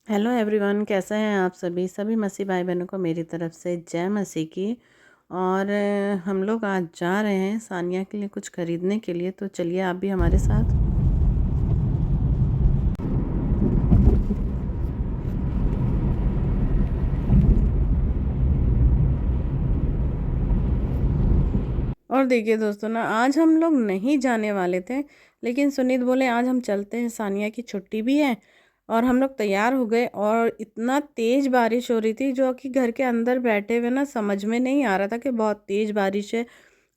Hello everyone, कैसे हैं आप सभी मसीह भाई बहनों को मेरी तरफ से जय मसीह की। और हम लोग आज जा रहे हैं सानिया के लिए कुछ ख़रीदने के लिए, तो चलिए आप भी हमारे साथ। और देखिए दोस्तों ना, आज हम लोग नहीं जाने वाले थे, लेकिन सुनीत बोले आज हम चलते हैं, सानिया की छुट्टी भी है। और हम लोग तैयार हो गए और इतना तेज़ बारिश हो रही थी जो कि घर के अंदर बैठे हुए ना समझ में नहीं आ रहा था कि बहुत तेज़ बारिश है।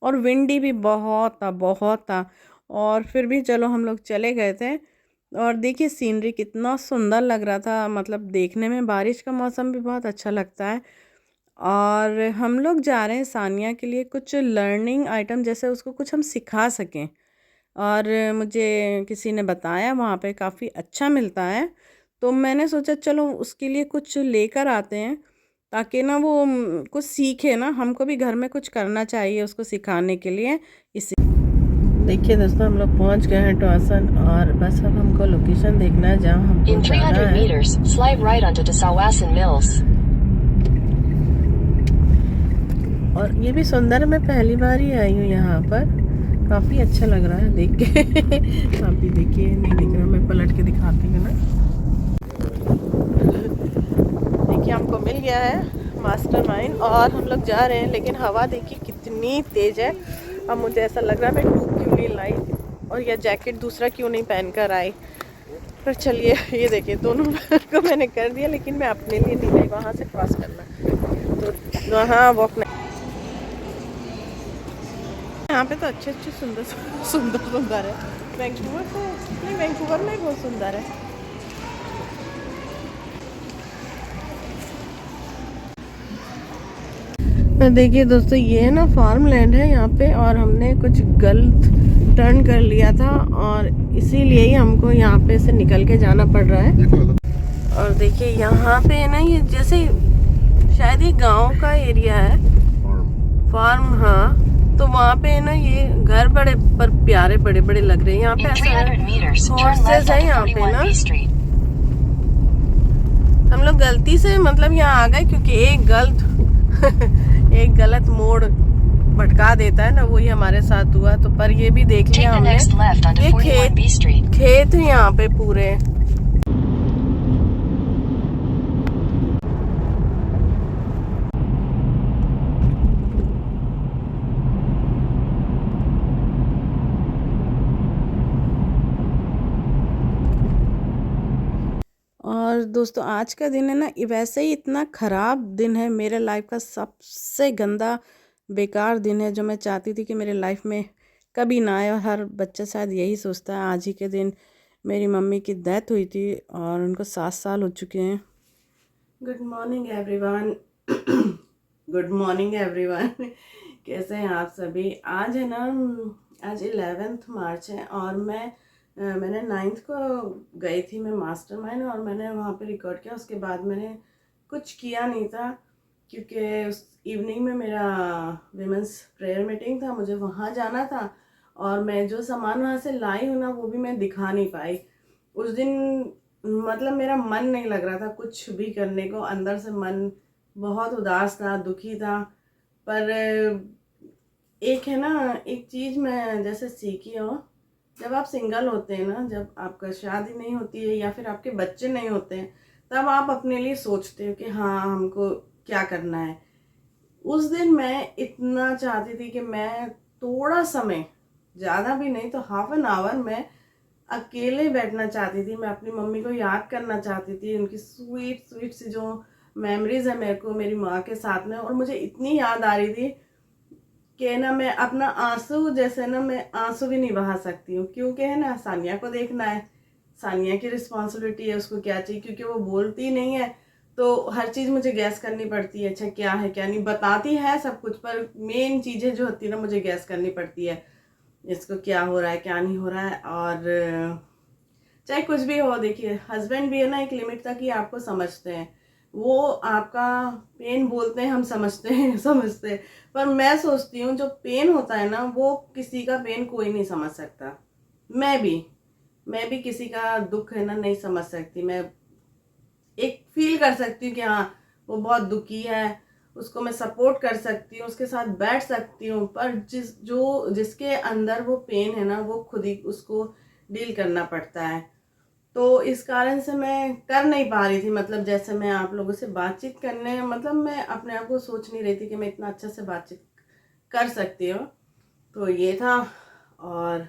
और विंडी भी बहुत था। और फिर भी चलो हम लोग चले गए थे। और देखिए सीनरी कितना सुंदर लग रहा था, मतलब देखने में बारिश का मौसम भी बहुत अच्छा लगता है। और हम लोग जा रहे हैं सानिया के लिए कुछ लर्निंग आइटम, जैसे उसको कुछ हम सिखा सकें। और मुझे किसी ने बताया वहाँ पे काफ़ी अच्छा मिलता है, तो मैंने सोचा चलो उसके लिए कुछ लेकर आते हैं, ताकि ना वो कुछ सीखे ना, हमको भी घर में कुछ करना चाहिए उसको सिखाने के लिए। इसी देखिए दोस्तों, हम लोग पहुँच गए हैं टॉसन, और बस अब हमको लोकेशन देखना है जहाँ हमको In जाना 300 है। meters, slide right onto Tasawasan Mills. और ये भी सुंदर, मैं पहली बार ही आई हूँ यहाँ पर, काफ़ी अच्छा लग रहा है देख के। आप भी देखिए, नहीं दिख रहा, मैं पलट के दिखाती हूँ ना। देखिए हमको मिल गया है मास्टरमाइंड और हम लोग जा रहे हैं, लेकिन हवा देखिए कितनी तेज़ है। अब मुझे ऐसा लग रहा है मैं टूब क्यों नहीं लाई, और यह जैकेट दूसरा क्यों नहीं पहन कर आई। पर चलिए, ये देखिए दोनों को मैंने कर दिया, लेकिन मैं अपने लिए नहीं लाई, वहाँ से क्रॉस करना तो वहाँ वॉक नहीं। यहाँ पे तो अच्छे सुंदर सुंदर सुंदर है। वैंकूवर तो नहीं, वैंकूवर में बहुत सुंदर है। देखिए दोस्तों, ये है ना फार्म लैंड है यहाँ पे, और हमने कुछ गलत टर्न कर लिया था, और इसीलिए ही हमको यहाँ पे से निकल के जाना पड़ रहा है। और देखिए यहाँ पे है ना, ये जैसे शायद ये गांव का एरिया है, फार्म। हाँ, तो वहाँ पे है ना ये घर बड़े पर प्यारे बड़े बड़े लग रहे हैं। यहाँ पे In ऐसा 300 meters, turn हॉर्सेस left है onto यहाँ पे ना। 41B Street. हम लोग गलती से मतलब यहाँ आ गए, क्योंकि एक गलत एक गलत मोड़ भटका देता है ना, वही हमारे साथ हुआ। तो पर ये भी देख Take लिया the हमने, next left onto ये 41B Street. खेत है यहाँ पे पूरे। और दोस्तों आज का दिन है ना, वैसे ही इतना ख़राब दिन है, मेरे लाइफ का सबसे गंदा बेकार दिन है, जो मैं चाहती थी कि मेरे लाइफ में कभी ना आए। और हर बच्चा शायद यही सोचता है। आज ही के दिन मेरी मम्मी की डेथ हुई थी, और उनको 7 साल हो चुके हैं। Good morning everyone. Good morning everyone. कैसे हैं आप सभी। आज है ना, आज 11 मार्च है, और मैंने 9 को गई थी मैं मास्टरमाइंड, और मैंने वहाँ पे रिकॉर्ड किया। उसके बाद मैंने कुछ किया नहीं था, क्योंकि उस इवनिंग में मेरा विमेंस प्रेयर मीटिंग था, मुझे वहाँ जाना था। और मैं जो सामान वहाँ से लाई हूँ ना, वो भी मैं दिखा नहीं पाई उस दिन। मतलब मेरा मन नहीं लग रहा था कुछ भी करने को, अंदर से मन बहुत उदास था, दुखी था। पर एक है ना, एक चीज़ मैं जैसे सीखी हूँ, जब आप सिंगल होते हैं ना, जब आपका शादी नहीं होती है या फिर आपके बच्चे नहीं होते हैं, तब आप अपने लिए सोचते हो कि हाँ हमको क्या करना है। उस दिन मैं इतना चाहती थी कि मैं थोड़ा समय, ज़्यादा भी नहीं तो हाफ एन आवर, मैं अकेले बैठना चाहती थी। मैं अपनी मम्मी को याद करना चाहती थी, उनकी स्वीट स्वीट सी जो मेमोरीज है मेरे को मेरी माँ के साथ में। और मुझे इतनी याद आ रही थी कि ना मैं अपना आंसू, जैसे ना मैं आंसू भी नहीं बहा सकती हूँ, क्योंकि है ना सानिया को देखना है, सानिया की रिस्पॉन्सिबिलिटी है, उसको क्या चाहिए, क्योंकि वो बोलती नहीं है। तो हर चीज़ मुझे गैस करनी पड़ती है, अच्छा क्या है क्या नहीं। बताती है सब कुछ, पर मेन चीज़ें जो होती है ना, मुझे गैस करनी पड़ती है, इसको क्या हो रहा है क्या नहीं हो रहा है। और चाहे कुछ भी हो, देखिए हस्बैंड भी है ना एक लिमिट तक ही आपको समझते हैं, वो आपका पेन बोलते हैं, हम समझते हैं समझते हैं। पर मैं सोचती हूँ जो पेन होता है ना, वो किसी का पेन कोई नहीं समझ सकता। मैं भी मैं भी किसी का दुख है ना नहीं समझ सकती। मैं एक फील कर सकती हूँ कि हाँ वो बहुत दुखी है, उसको मैं सपोर्ट कर सकती हूँ, उसके साथ बैठ सकती हूँ। पर जिसके अंदर वो पेन है ना, वो खुद ही उसको डील करना पड़ता है। तो इस कारण से मैं कर नहीं पा रही थी, मतलब जैसे मैं आप लोगों से बातचीत करने, मतलब मैं अपने आप को सोच नहीं रही थी कि मैं इतना अच्छा से बातचीत कर सकती हूँ। तो ये था। और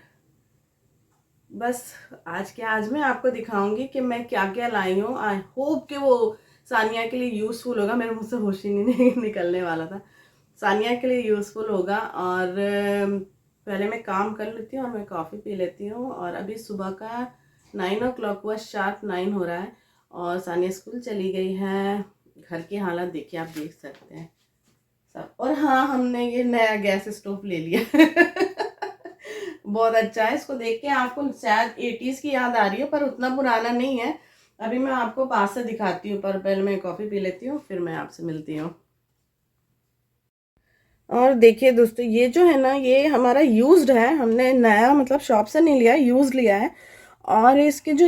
बस आज मैं आपको दिखाऊंगी कि मैं क्या क्या लाई हूँ। आई होप कि वो सानिया के लिए यूज़फुल होगा। मेरे मुंह से होश ही नहीं निकलने वाला था। सानिया के लिए यूज़फुल होगा। और पहले मैं काम कर लेती हूँ और मैं कॉफ़ी पी लेती हूँ। और अभी सुबह का 9 o'clock हुआ, शार्प 9 हो रहा है और सानिया स्कूल चली गई है। घर की हालत देखिए, आप देख सकते हैं सब। और हाँ, हमने ये नया गैस स्टोव ले लिया बहुत अच्छा है। इसको देख के आपको शायद 80s की याद आ रही है, पर उतना पुराना नहीं है। अभी मैं आपको पास से दिखाती हूँ, पर पहले मैं कॉफ़ी पी लेती हूँ, फिर मैं आपसे मिलती हूँ। और देखिए दोस्तों, ये जो है ना, ये हमारा यूज्ड है। हमने नया मतलब शॉप से नहीं लिया है, यूज लिया है। और इसके जो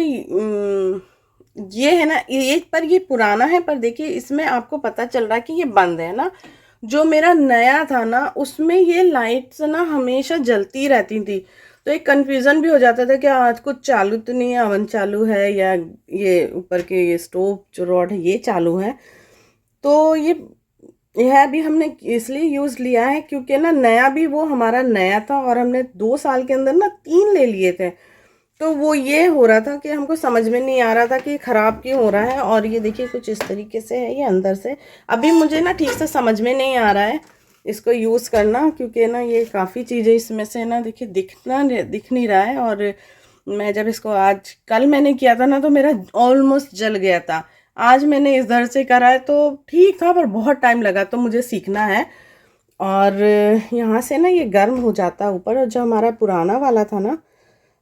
ये है ना, ये पर ये पुराना है, पर देखिए इसमें आपको पता चल रहा है कि ये बंद है ना। जो मेरा नया था ना, उसमें ये लाइट्स ना हमेशा जलती रहती थी। तो एक कंफ्यूजन भी हो जाता था कि आज कुछ चालू तो नहीं है, अवन चालू है या ये ऊपर के ये स्टोव जो रॉड है ये चालू है। तो यह अभी हमने इसलिए यूज़ लिया है क्योंकि ना नया भी वो हमारा नया था, और हमने 2 साल के अंदर ना 3 ले लिए थे। तो वो ये हो रहा था कि हमको समझ में नहीं आ रहा था कि ये ख़राब क्यों हो रहा है। और ये देखिए कुछ इस तरीके से है ये अंदर से। अभी मुझे ना ठीक से समझ में नहीं आ रहा है इसको यूज़ करना, क्योंकि ना ये काफ़ी चीज़ें इसमें से ना देखिए दिख नहीं रहा है। और मैं जब इसको आज कल मैंने किया था ना, तो मेरा ऑलमोस्ट जल गया था। आज मैंने इधर से करा है तो ठीक था, पर बहुत टाइम लगा, तो मुझे सीखना है। और यहाँ से ना ये गर्म हो जाता है ऊपर। और जो हमारा पुराना वाला था ना,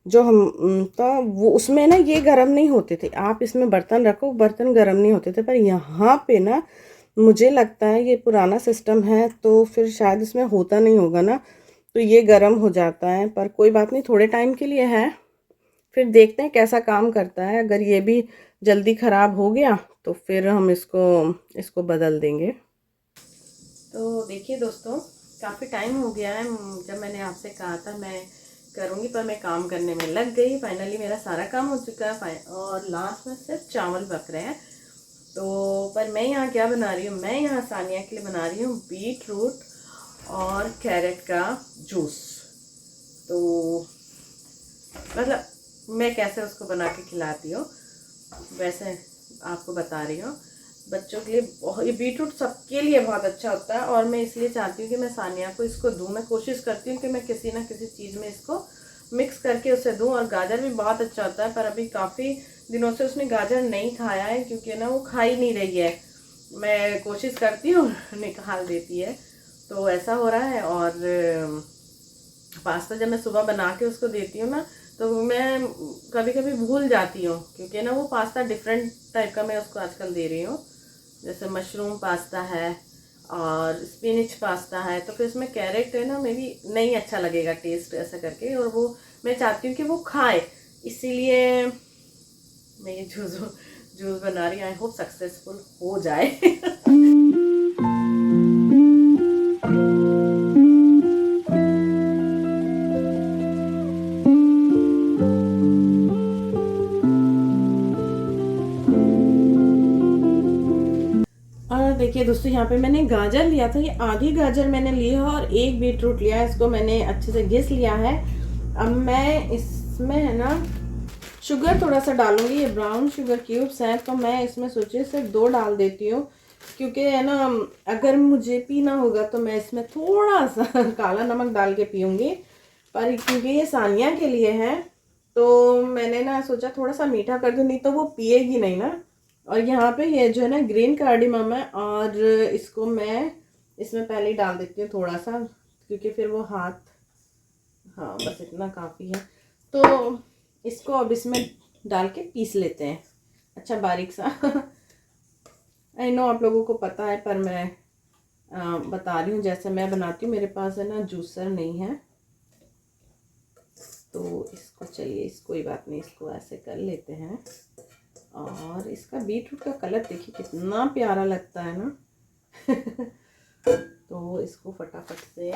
जो हम तो वो उसमें ना ये गर्म नहीं होते थे। आप इसमें बर्तन रखो, बर्तन गर्म नहीं होते थे। पर यहाँ पे ना मुझे लगता है ये पुराना सिस्टम है, तो फिर शायद इसमें होता नहीं होगा ना, तो ये गर्म हो जाता है। पर कोई बात नहीं, थोड़े टाइम के लिए है, फिर देखते हैं कैसा काम करता है। अगर ये भी जल्दी ख़राब हो गया तो फिर हम इसको इसको बदल देंगे। तो देखिए दोस्तों, काफ़ी टाइम हो गया है जब मैंने आपसे कहा था मैं करूँगी, पर मैं काम करने में लग गई। फाइनली मेरा सारा काम हो चुका है और लास्ट में सिर्फ चावल पक रहे हैं। तो पर मैं यहाँ क्या बना रही हूँ, मैं यहाँ सानिया के लिए बना रही हूँ बीट रूट और कैरेट का जूस। तो मतलब मैं कैसे उसको बना के खिलाती हूँ वैसे आपको बता रही हूँ। बच्चों के लिए ये बीटरूट सबके लिए बहुत अच्छा होता है, और मैं इसलिए चाहती हूँ कि मैं सानिया को इसको दूँ। मैं कोशिश करती हूँ कि मैं किसी ना किसी चीज़ में इसको मिक्स करके उसे दूँ। और गाजर भी बहुत अच्छा होता है, पर अभी काफ़ी दिनों से उसने गाजर नहीं खाया है, क्योंकि ना वो खा ही नहीं रही है। मैं कोशिश करती हूँ निकाल देती है, तो ऐसा हो रहा है। और पास्ता जब मैं सुबह बना के उसको देती हूँ ना, तो मैं कभी कभी भूल जाती हूँ, क्योंकि ना वो पास्ता डिफरेंट टाइप का मैं उसको आजकल दे रही हूँ। जैसे मशरूम पास्ता है और स्पिनिच पास्ता है, तो फिर इसमें कैरेट है ना, मे बी नहीं अच्छा लगेगा टेस्ट ऐसा करके। और वो मैं चाहती हूँ कि वो खाए, इसीलिए मैं ये जूस बना रही हूँ। आई होप सक्सेसफुल हो जाए और देखिए दोस्तों, यहाँ पे मैंने गाजर लिया था। ये आधी गाजर मैंने ली है और एक बीटरूट लिया है। इसको मैंने अच्छे से घिस लिया है। अब मैं इसमें है ना शुगर थोड़ा सा डालूंगी। ये ब्राउन शुगर क्यूब्स हैं, तो मैं इसमें सोचे सिर्फ 2 डाल देती हूँ, क्योंकि है ना अगर मुझे पीना होगा तो मैं इसमें थोड़ा सा काला नमक डाल के पीऊँगी। पर क्योंकि ये सानिया के लिए है, तो मैंने ना सोचा थोड़ा सा मीठा कर दूँ, नहीं तो वो पिएगी नहीं ना। और यहाँ पे ये जो है ना ग्रीन कार्डिमम है, और इसको मैं इसमें पहले ही डाल देती हूँ थोड़ा सा, क्योंकि फिर वो हाथ, हाँ बस इतना काफ़ी है। तो इसको अब इसमें डाल के पीस लेते हैं अच्छा बारीक सा आई नो आप लोगों को पता है, पर मैं बता रही हूँ जैसे मैं बनाती हूँ। मेरे पास है ना जूसर नहीं है, तो इसको चलिए कोई बात नहीं, इसको ऐसे कर लेते हैं। और इसका बीटरूट का कलर देखिए कितना प्यारा लगता है ना। तो इसको फटाफट से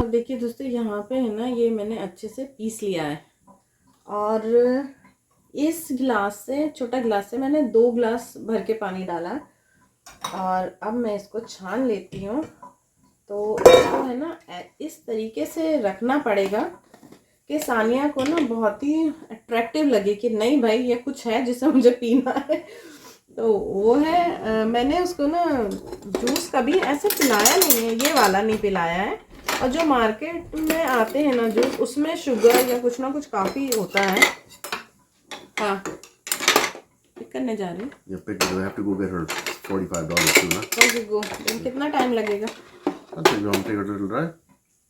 देखिए दोस्तों, यहाँ पे है ना, ये मैंने अच्छे से पीस लिया है। और इस गिलास से, छोटा गिलास से मैंने 2 गिलास भर के पानी डाला। और अब मैं इसको छान लेती हूँ। तो इसको है ना इस तरीके से रखना पड़ेगा कि सानिया को ना बहुत ही अट्रैक्टिव लगे कि नहीं भाई ये कुछ है जिसे मुझे पीना है। तो वो है, मैंने उसको ना जूस कभी ऐसे पिलाया नहीं है, ये वाला नहीं पिलाया है। और जो मार्केट में आते हैं ना जूस, उसमें शुगर या कुछ ना कुछ काफ़ी होता है। हाँ, पिक करने जा रही हूँ। Yeah, pick it. I have to go get her $45 too, huh? Okay go. कितना टाइम लगेगा? I'll take you home, take her to the drive.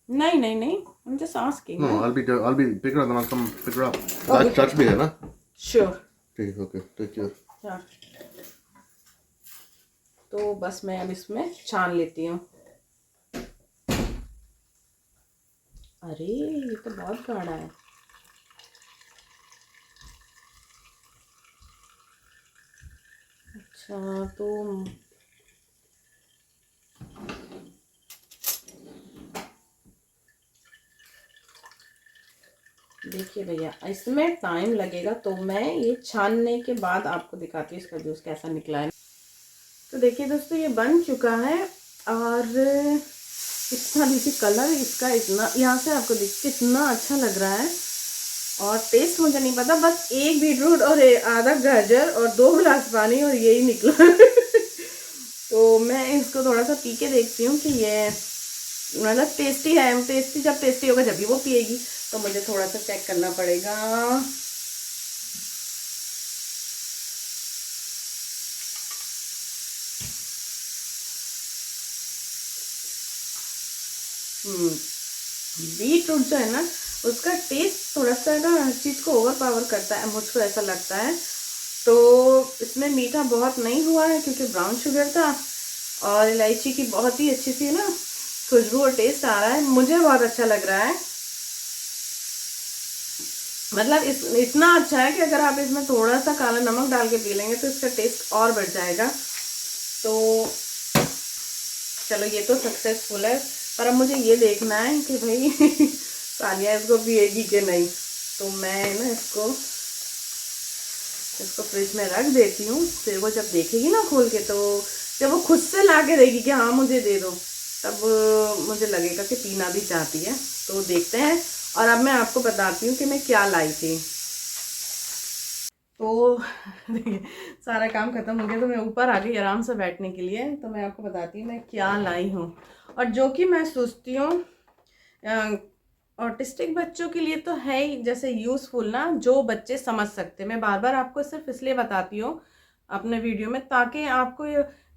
नहीं नहीं नहीं, I'm just asking. No, I'll be pick her up and I'll come pick her up. Okay. Touch me, है ना? Sure. ठीक, okay, take care. हाँ, तो बस मैं अब इसमें छान लेती हूँ। अरे ये तो बहुत गाढ़ा है। अच्छा, तो देखिए भैया, इसमें टाइम लगेगा, तो मैं ये छानने के बाद आपको दिखाती हूँ इसका जूस कैसा निकला है। तो देखिए दोस्तों, ये बन चुका है। और इतना देखिए कलर इसका, इतना यहाँ से आपको देखिए कितना अच्छा लग रहा है। और टेस्ट मुझे नहीं पता, बस 1 बीटरूट और आधा गाजर और 2 गिलास पानी और यही निकला। तो मैं इसको थोड़ा सा पी के देखती हूँ कि ये मतलब टेस्टी है। टेस्टी जब टेस्टी होगा जब भी वो पिएगी, तो मुझे थोड़ा सा चेक करना पड़ेगा। बीटरूट जो है ना, उसका टेस्ट थोड़ा सा ना हर चीज़ को ओवर पावर करता है, मुझको ऐसा लगता है। तो इसमें मीठा बहुत नहीं हुआ है क्योंकि ब्राउन शुगर था, और इलायची की बहुत ही अच्छी सी ना खुशबू और टेस्ट आ रहा है। मुझे बहुत अच्छा लग रहा है। मतलब इतना अच्छा है कि अगर आप इसमें थोड़ा सा काला नमक डाल के पी लेंगे तो इसका टेस्ट और बढ़ जाएगा। तो चलो, ये तो सक्सेसफुल है, पर अब मुझे ये देखना है कि भाई सानिया इसको पिएगी कि नहीं। तो मैं ना इसको फ्रिज में रख देती हूँ। फिर वो जब देखेगी ना खोल के, तो जब वो खुद से ला के देगी कि हाँ मुझे दे दो, तब मुझे लगेगा कि पीना भी चाहती है। तो देखते हैं। और अब मैं आपको बताती हूँ कि मैं क्या लाई थी। तो देखिए, सारा काम ख़त्म हो गया, तो मैं ऊपर आ गई आराम से बैठने के लिए। तो मैं आपको बताती हूँ मैं क्या लाई हूँ। और जो कि मैं सोचती हूँ ऑटिस्टिक बच्चों के लिए तो है ही जैसे यूज़फुल ना, जो बच्चे समझ सकते। मैं बार बार आपको सिर्फ इसलिए बताती हूँ अपने वीडियो में, ताकि आपको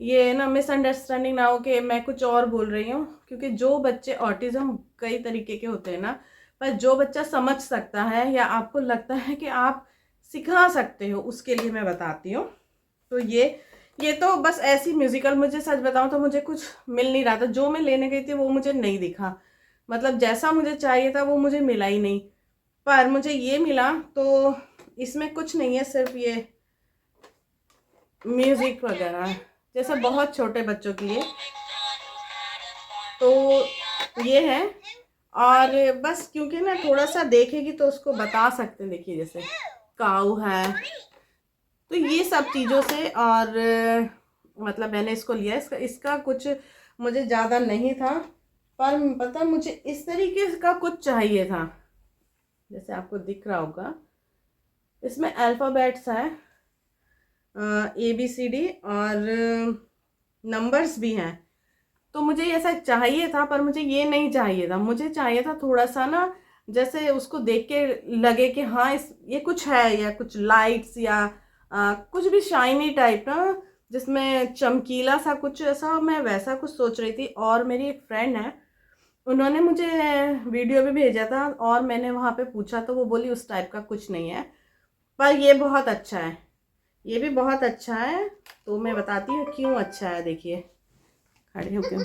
ये ना मिसअंडरस्टैंडिंग ना हो कि मैं कुछ और बोल रही हूँ। क्योंकि जो बच्चे, ऑटिज़म कई तरीके के होते हैं ना, पर जो बच्चा समझ सकता है या आपको लगता है कि आप सिखा सकते हो, उसके लिए मैं बताती हूँ। तो ये तो बस ऐसी म्यूज़िकल, मुझे सच बताऊँ तो मुझे कुछ मिल नहीं रहा था। जो मैं लेने गई थी वो मुझे नहीं दिखा, मतलब जैसा मुझे चाहिए था वो मुझे मिला ही नहीं। पर मुझे ये मिला। तो इसमें कुछ नहीं है, सिर्फ ये म्यूज़िक वगैरह, जैसे बहुत छोटे बच्चों के लिए। तो ये है। और बस क्योंकि ना थोड़ा सा देखेगी तो उसको बता सकते हैं। देखिए जैसे काऊ है, तो ये सब चीज़ों से। और मतलब मैंने इसको लिया, इसका कुछ मुझे ज़्यादा नहीं था, पर पता मुझे इस तरीके का कुछ चाहिए था। जैसे आपको दिख रहा होगा, इसमें अल्फ़ाबेट्स है, ABCD और नंबर्स भी हैं। तो मुझे ऐसा चाहिए था, पर मुझे ये नहीं चाहिए था। मुझे चाहिए था थोड़ा सा ना जैसे उसको देख के लगे कि हाँ ये कुछ है, या कुछ लाइट्स या कुछ भी शाइनी टाइप ना, जिसमें चमकीला सा कुछ ऐसा, मैं वैसा कुछ सोच रही थी। और मेरी एक फ्रेंड है, उन्होंने मुझे वीडियो भी भेजा था और मैंने वहाँ पे पूछा तो वो बोली उस टाइप का कुछ नहीं है, पर ये बहुत अच्छा है, ये भी बहुत अच्छा है। तो मैं बताती हूँ क्यों अच्छा है। देखिए खड़े होके,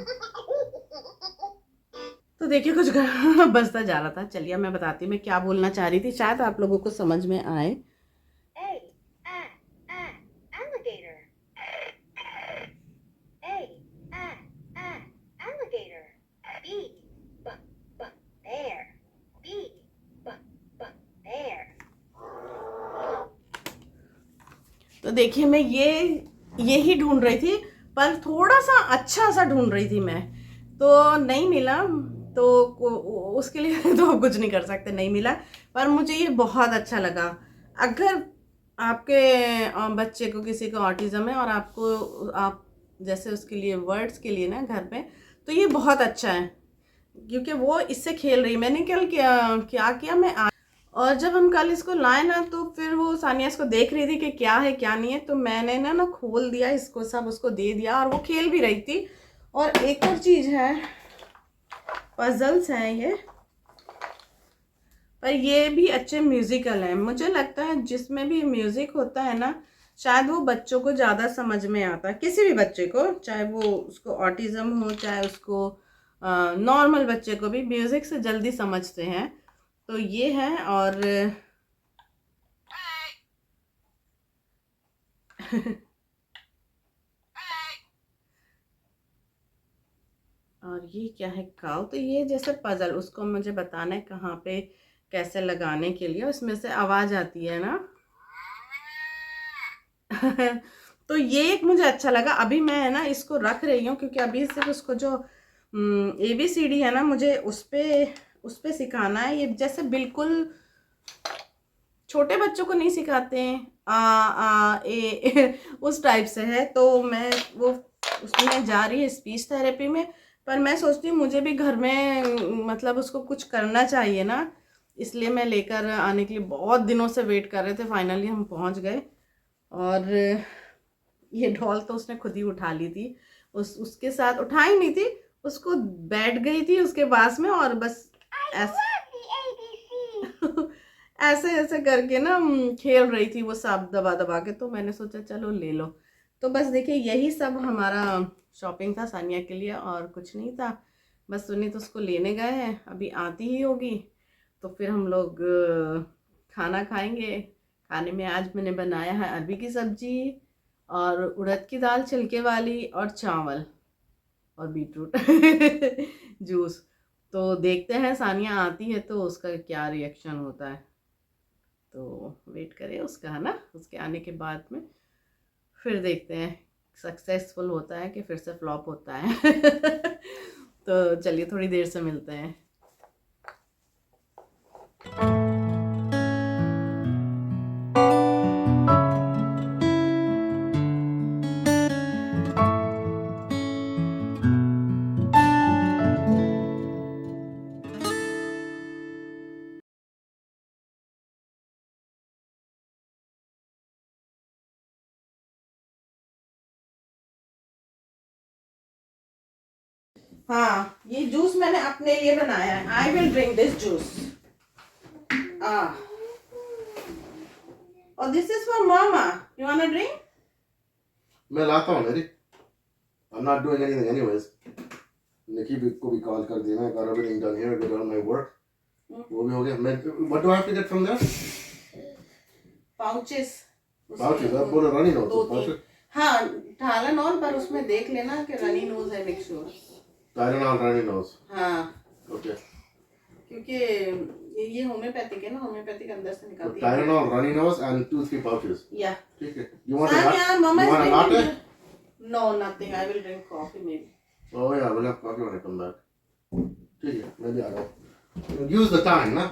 तो देखिए कुछ बजता जा रहा था। चलिए मैं बताती हूँ मैं क्या बोलना चाह रही थी, शायद आप लोगों को समझ में आए। Alligator. Alligator. Bear. Bear. तो देखिए मैं यही ढूंढ रही थी, पर थोड़ा सा अच्छा सा ढूंढ रही थी मैं, तो नहीं मिला। तो उसके लिए तो कुछ नहीं कर सकते, नहीं मिला। पर मुझे ये बहुत अच्छा लगा। अगर आपके बच्चे को, किसी को ऑटिज्म है और आप जैसे उसके लिए वर्ड्स के लिए ना घर पे, तो ये बहुत अच्छा है, क्योंकि वो इससे खेल रही। मैंने कल क्या किया मैं और जब हम कल इसको लाए ना, तो फिर वो सानिया इसको देख रही थी कि क्या है क्या नहीं है, तो मैंने ना खोल दिया इसको, सब उसको दे दिया और वो खेल भी रही थी। और एक और चीज़ है, पजल्स हैं ये, पर ये भी अच्छे म्यूजिकल हैं। मुझे लगता है जिसमें भी म्यूजिक होता है ना, शायद वो बच्चों को ज़्यादा समझ में आता है, किसी भी बच्चे को, चाहे वो उसको ऑटिज्म हो चाहे उसको नॉर्मल बच्चे को भी म्यूजिक से जल्दी समझते हैं। तो ये है। और ये क्या है, काव। तो ये जैसे पजल, उसको मुझे बताना है कहाँ पे कैसे लगाने के लिए, उसमें से आवाज आती है ना। तो ये एक मुझे अच्छा लगा। अभी मैं है ना इसको रख रही हूँ, क्योंकि अभी सिर्फ उसको जो ABCD है ना, मुझे उस पे सिखाना है। ये जैसे बिल्कुल छोटे बच्चों को नहीं सिखाते हैं उस टाइप से है। तो मैं वो उसमें जा रही है स्पीच थेरेपी में, पर मैं सोचती हूँ मुझे भी घर में मतलब उसको कुछ करना चाहिए ना, इसलिए मैं लेकर आने के लिए बहुत दिनों से वेट कर रहे थे। फाइनली हम पहुँच गए। और ये डॉल तो उसने खुद ही उठा ली थी, उसके साथ उठाई नहीं थी, उसको बैठ गई थी उसके पास में, और बस ऐसे ऐसे ऐसे करके ना खेल रही थी वो सब दबा दबा के। तो मैंने सोचा चलो ले लो। तो बस देखिए यही सब हमारा शॉपिंग था सानिया के लिए, और कुछ नहीं था। बस सुनी तो उसको लेने गए हैं, अभी आती ही होगी तो फिर हम लोग खाना खाएंगे। खाने में आज मैंने बनाया है अरबी की सब्जी और उड़द की दाल छिलके वाली और चावल और बीटरूट जूस। तो देखते हैं सानिया आती है तो उसका क्या रिएक्शन होता है, तो वेट करें उसका, है ना। उसके आने के बाद में फिर देखते हैं सक्सेसफुल होता है कि फिर से फ्लॉप होता है। तो चलिए थोड़ी देर से मिलते हैं। हाँ, ये जूस मैंने अपने लिए बनाया है। I will drink this juice. और दिस इज फॉर मामा। You want drink? मैं लाता हूँ मेरी। I'm not doing anything anyways. निकी भी को भी कॉल कर दिया। मैं got everything done here. Did all my work. वो भी हो गया। मैं what do I have to get from there? Pouches. Pouches. आप बोलो रनी नोज। Pouches. हाँ, टाइलेनॉल, पर उसमें देख लेना कि रनी नोज है, make sure. Tylenol runny nose. हाँ, Okay. क्योंकि ये होम्योपैथिक है ना, होम्योपैथिक अंदर से So निकलती है। Tylenol runny nose and 2-3 pouches. या ठीक है. You want a Sanya, latte? Mama You is want a latte? drinking. No, nothing. I will drink coffee maybe. Oh yeah, we'll have coffee when I come back. ठीक है. Maybe I don't. Use the time, ना?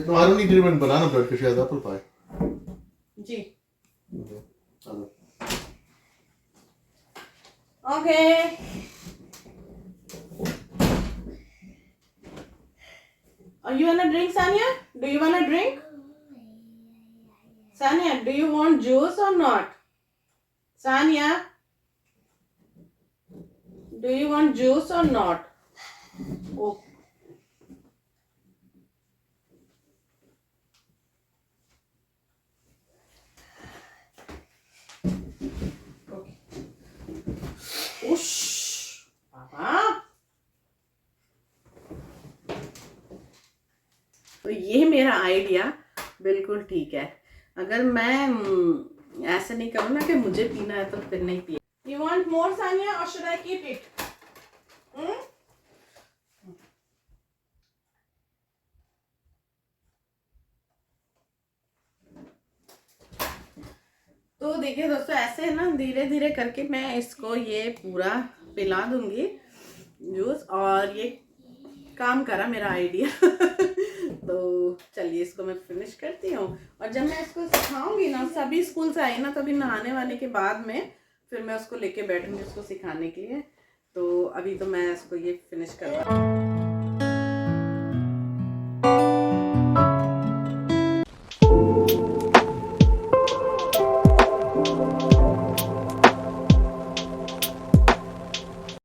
No, I don't need even banana bread because she has apple pie. जी। चलो. Okay. You wanna drink, Sanya? Do you wanna drink? Sanya, do you want juice or not? Sanya, do you want juice or not? Oh. Okay. Whoosh. Papa. तो ये मेरा idea बिल्कुल ठीक है। अगर मैं ऐसे नहीं करूँ ना कि मुझे पीना है तो फिर नहीं पिए। You want more, Sanya, or should I keep it? तो देखिए दोस्तों, ऐसे ना धीरे धीरे करके मैं इसको ये पूरा पिला दूंगी जूस, और ये काम करा मेरा आइडिया। तो चलिए इसको मैं फिनिश करती हूँ, और जब मैं इसको सिखाऊंगी ना, सभी स्कूल से आई ना, तो अभी नहाने वाने के बाद में फिर मैं उसको लेके बैठूंगी उसको सिखाने के लिए। तो अभी तो मैं इसको ये फिनिश करवा